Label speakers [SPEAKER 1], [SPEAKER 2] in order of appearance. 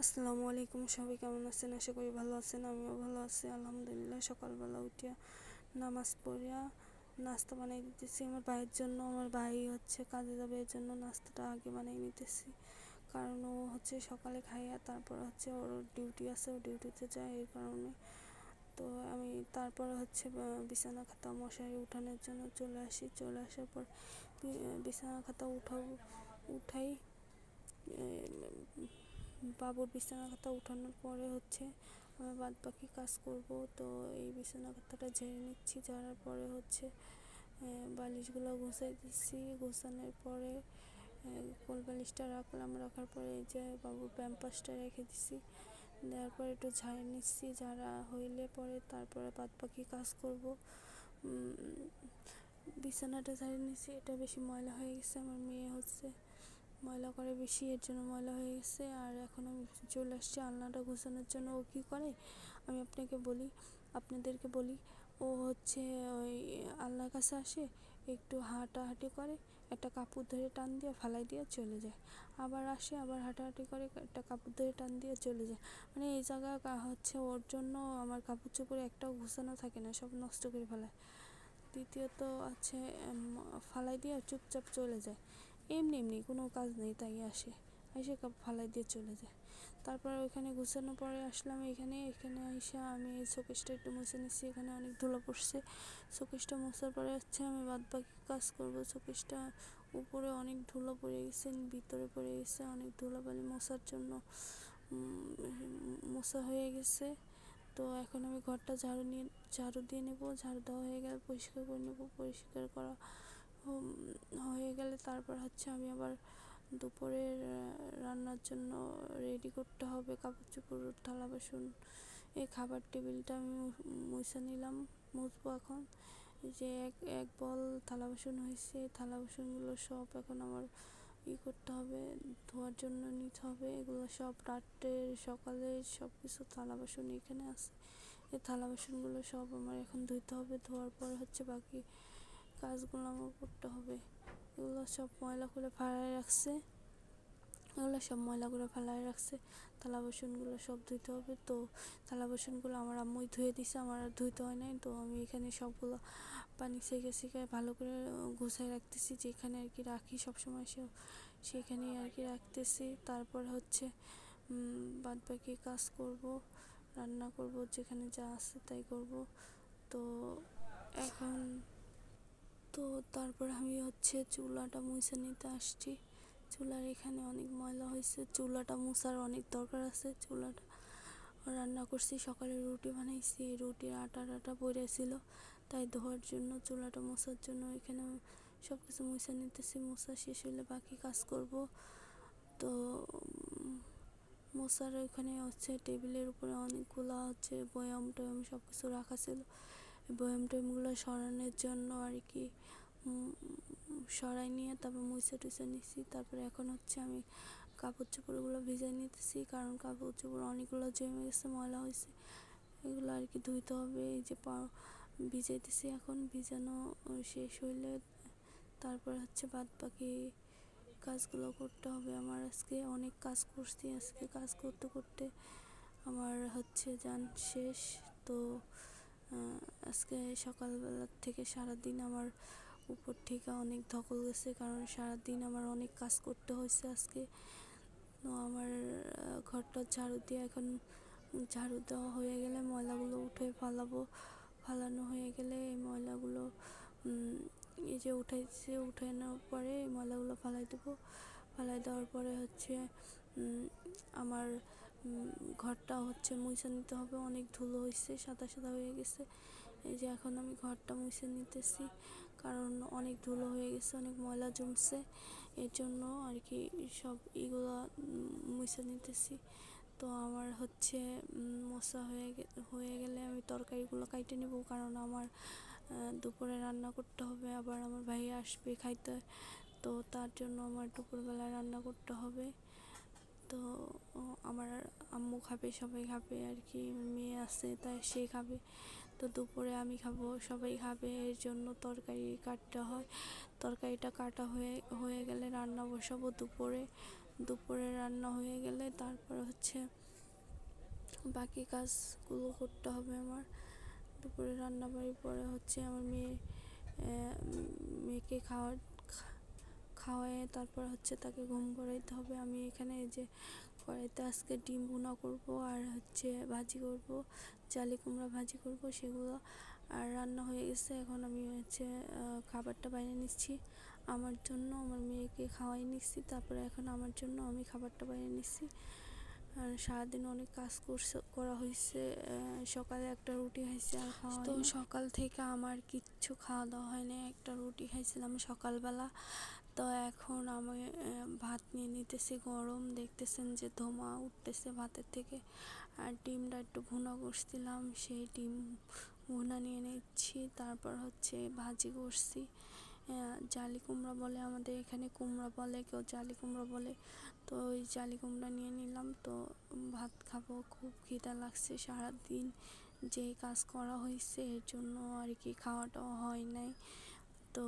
[SPEAKER 1] আসসালামু আলাইকুম, সবাই কেমন আছেন? আশা করি ভালো আছেন। আমিও ভালো আছি আলহামদুলিল্লাহ। সকালবেলা উঠিয়া নামাজ পড়িয়া নাস্তা বানিয়ে দিতেছি আমার ভাইয়ের জন্য। আমার ভাই হচ্ছে কাজে যাবে, এর জন্য নাস্তাটা আগে বানিয়ে নিতেছি, কারণ ও হচ্ছে সকালে খাইয়া তারপর হচ্ছে ওর ডিউটি আছে, ও ডিউটিতে যায় এই কারণে। তো আমি তারপরে হচ্ছে বিছানা খাতা মশারি উঠানোর জন্য চলে আসি। চলে আসার পর বিছানা খাতা উঠাই। বাবুর বিছানা খাতা উঠানোর পরে হচ্ছে আমি বাদ বাকি কাজ করব। তো এই বিছানা খাতাটা ঝেড়ে নিচ্ছি, ঝাড়ার পরে হচ্ছে বালিশগুলো গুছাই দিচ্ছি। গোছানোর পরে কোল বালিশটা রাখলাম, রাখার পরে এই যে বাবুর প্যাম্পাসটা রেখে দিছি, দেওয়ার পরে একটু ঝাড়ে নিচ্ছি। ঝাড়া হইলে পরে তারপরে বাদ বাকি কাজ করব। বিছানাটা ঝাড়ে নিচ্ছি, এটা বেশি ময়লা হয়ে গেছে। আমার মেয়ে হচ্ছে ময়লা করে বেশি, এর জন্য ময়লা হয়ে গেছে। আর এখন আমি চলে আসছি আলনাটা গোছানোর জন্য। ও কী করে আমি আপনাদেরকে বলি, ও হচ্ছে ওই আলনার কাছে আসে, একটু হাঁটাহাঁটি করে, একটা কাপড় ধরে টান দিয়ে ফালাই দিয়ে চলে যায়। আবার আসে, আবার হাঁটাহাঁটি করে, একটা কাপড় ধরে টান দিয়ে চলে যায়। মানে এই জায়গা হচ্ছে ওর জন্য আমার কাপড় চোপড় একটাও গোছানো থাকে না, সব নষ্ট করে ফেলায়। দ্বিতীয়ত আছে ফালাই দিয়ে চুপচাপ চলে যায়, এমনি এমনি কোনো কাজ নেই, তাই আসে, এসে কাপ ফালাই দিয়ে চলে যায়। তারপর ওইখানে গুছানোর পরে আসলাম এখানে আইসা আমি এই শোকেসটা একটু মুছে নিচ্ছি, এখানে অনেক ধুলো পড়ছে। শোকেসটা মোছার পরে হচ্ছে আমি বাদ বাকি কাজ করবো। শোকেসটা উপরে অনেক ধুলো পড়ে গেছে, ভিতরে পড়ে গেছে অনেক ধুলোবালি, মোছার জন্য মোছা হয়ে গেছে। তো এখন আমি ঘরটা ঝাড়ু দিয়ে নেব। ঝাড়ু দেওয়া হয়ে গেলে পরিষ্কার করে নেব। পরিষ্কার করা হয়ে গেলে তারপর হচ্ছে আমি আবার দুপুরের রান্নার জন্য রেডি করতে হবে। কাপড় চোপড়, থালা বাসন, এই খাবার টেবিলটা আমি মুছে নিলাম, মুছবো এখন। যে এক বল থালা বাসন হয়েছে, থালা বাসনগুলো সব এখন আমার করতে হবে, ধোয়ার জন্য নিতে হবে। এগুলো সব রাত্রের সকালে সব কিছু থালা বাসন এখানে আছে। এই থালা বাসনগুলো সব আমার এখন ধুইতে হবে। ধোয়ার পর হচ্ছে বাকি কাজগুলো আমার করতে হবে। এগুলো সব ময়লা করে ফালায় রাখছে, থালা বাসনগুলো সব ধুইতে হবে। তো থালা বাসনগুলো আমার আম্মুই ধুয়ে দিছে, আমার আর ধুইতে হয় নাই। তো আমি এখানে সবগুলো পানি সেঁকে ভালো করে গুছাই রাখতেছি, যেখানে আর কি রাখি সবসময় সেখানেই আর কি রাখতেছি। তারপর হচ্ছে বাদ বাকি কাজ করব, রান্না করব, যেখানে যা আছে তাই করব। তো এখন তো তারপর আমি হচ্ছে চুলাটা মুছে নিতে আসছি। চুলার এখানে অনেক ময়লা হয়েছে, চুলাটা মুছার অনেক দরকার আছে। চুলাটা রান্না করছি, সকালে রুটি বানাইছি, রুটির আটা পড়েছিল, তাই ধোয়ার জন্য চুলাটা মোছার জন্য এখানে সব কিছু মুছে নিতেছি। মোছা শেষ হলে বাকি কাজ করব। তো মোছার ওইখানে হচ্ছে টেবিলের উপরে অনেকগুলো হচ্ছে বয়াম টয়াম সব কিছু রাখা ছিল। বয়াম টয়ামগুলো সরানোর জন্য আর কি সরাই নিয়ে তারপর মুছে টুছে নিচ্ছি। তারপরে এখন হচ্ছে আমি কাপড় চোপড়গুলো ভিজাই নিতেছি, কারণ কাপড় চোপড় অনেকগুলো জমে গেছে, ময়লা হয়েছে, এগুলো আর কি ধুইতে হবে। এই যে ভিজাইতেছি, এখন ভিজানো শেষ হইলে তারপর হচ্ছে বাদ বাকি কাজগুলো করতে হবে আমার। আজকে অনেক কাজ করছি, আজকে কাজ করতে করতে আমার হচ্ছে যান শেষ। তো আজকে সকালবেলা থেকে সারাদিন আমার উপর থেকে অনেক ধকল গেছে, কারণ সারাদিন আমার অনেক কাজ করতে হয়েছে আজকে। তো আমার ঘরটা ঝাড়ু দিয়ে এখন ঝাড়ু দেওয়া হয়ে গেলে ময়লাগুলো উঠে ফালানো হয়ে গেলে এই ময়লাগুলো এই যে উঠানোর পরে এই ময়লাগুলো ফালাই দেবো। ফালাই দেওয়ার পরে হচ্ছে আমার ঘরটা হচ্ছে মুছে নিতে হবে। অনেক ধুলো হয়েছে, সাদা সাদা হয়ে গেছে। এই যে এখন আমি ঘরটা মুছে নিতেছি, কারণ অনেক ধুলো হয়ে গেছে, অনেক ময়লা জমছে, এর জন্য আর কি সব এগুলো মুছে নিতেছি। তো আমার হচ্ছে মোছা হয়ে গেলে আমি তরকারিগুলো কাইটে নেব, কারণ আমার দুপুরে রান্না করতে হবে, আবার আমার ভাইয়া আসবে খাইতে। তো তার জন্য আমার দুপুরবেলায় রান্না করতে হবে। তো আমার আম্মু খাবে, সবাই খাবে আর কি, মেয়ে আছে তাই সে খাবে। তো দুপুরে আমি খাবো, সবাই খাবে, এর জন্য তরকারি কাটতে হয়। তরকারিটা কাটা হয়ে গেলে রান্না বসাবো দুপুরে। দুপুরে রান্না হয়ে গেলে তারপর হচ্ছে বাকি কাজগুলো করতে হবে আমার। দুপুরে রান্না বাড়ির পরে হচ্ছে আমার মেয়েকে খাওয়ায় তারপর হচ্ছে তাকে ঘুম পড়াইতে হবে। আমি এখানে এই যে কড়াইতে আজকে ডিম ভুনা করব আর হচ্ছে ভাজি করব, জালি কুমড়া ভাজি করব সেগুলো। আর রান্না হয়ে গেছে, এখন আমি হচ্ছে খাবারটা বানিয়ে নিচ্ছি আমার জন্য, আমার মেয়েকে খাওয়াই নিচ্ছি, তারপরে এখন আমার জন্য আমি খাবারটা বানিয়ে নিচ্ছি। আর সারাদিন অনেক কাজ করা হয়েছে। সকালে একটা রুটি খাইছি আর খাওয়া তো সকাল থেকে আমার কিচ্ছু খাওয়া দাওয়া হয়নি, একটা রুটি খাইছিলাম সকালবেলা। তো এখন আমি ভাত নিয়ে নিতেছি, গরম দেখতেছেন যে ধোঁয়া উঠতেছে ভাতের থেকে। আর ডিমটা একটু ভুনা করছিলাম, সেই ডিম ভুনা নিয়ে নিচ্ছি। তারপর হচ্ছে ভাজি করছি, জালি কুমড়া বলে আমাদের এখানে, কুমড়া বলে, কেউ জালি কুমড়া বলে। তো ওই জালি কুমড়া নিয়ে নিলাম। তো ভাত খাবো, খুব খিদা লাগছে, সারাদিন যে কাজ করা হয়েছে এর জন্য আর কি খাওয়াটাও হয় নাই। তো